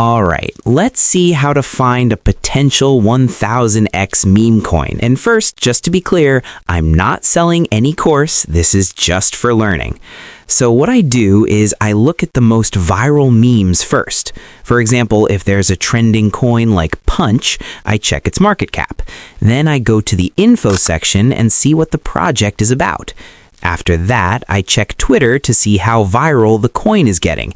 Alright, let's see how to find a potential 1000x meme coin. And first, just to be clear, I'm not selling any course, this is just for learning. So what I do is I look at the most viral memes first. For example, if there's a trending coin like Punch, I check its market cap. Then I go to the info section and see what the project is about. After that, I check Twitter to see how viral the coin is getting.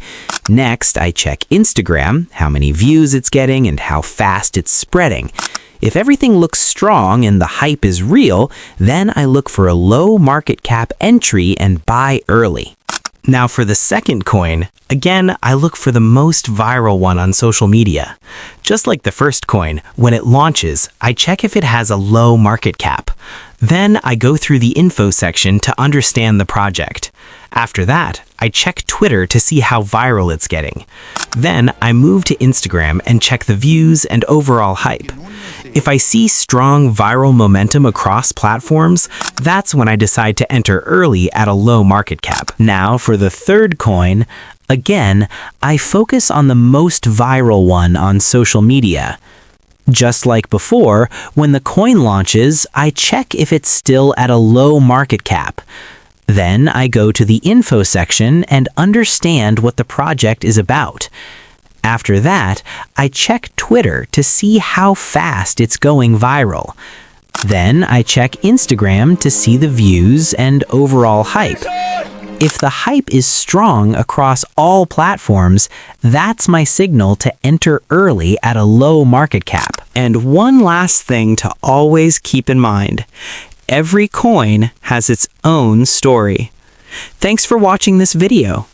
Next, I check Instagram, how many views it's getting and how fast it's spreading. If everything looks strong and the hype is real, then I look for a low market cap entry and buy early. Now for the second coin, again, I look for the most viral one on social media. Just like the first coin, when it launches, I check if it has a low market cap. Then I go through the info section to understand the project. After that, I check Twitter to see how viral it's getting. Then I move to Instagram and check the views and overall hype. If I see strong viral momentum across platforms, that's when I decide to enter early at a low market cap. Now for the third coin, again, I focus on the most viral one on social media. Just like before, when the coin launches, I check if it's still at a low market cap. Then I go to the info section and understand what the project is about. After that, I check Twitter to see how fast it's going viral. Then I check Instagram to see the views and overall hype. If the hype is strong across all platforms, that's my signal to enter early at a low market cap. And one last thing to always keep in mind. Every coin has its own story. Thanks for watching this video.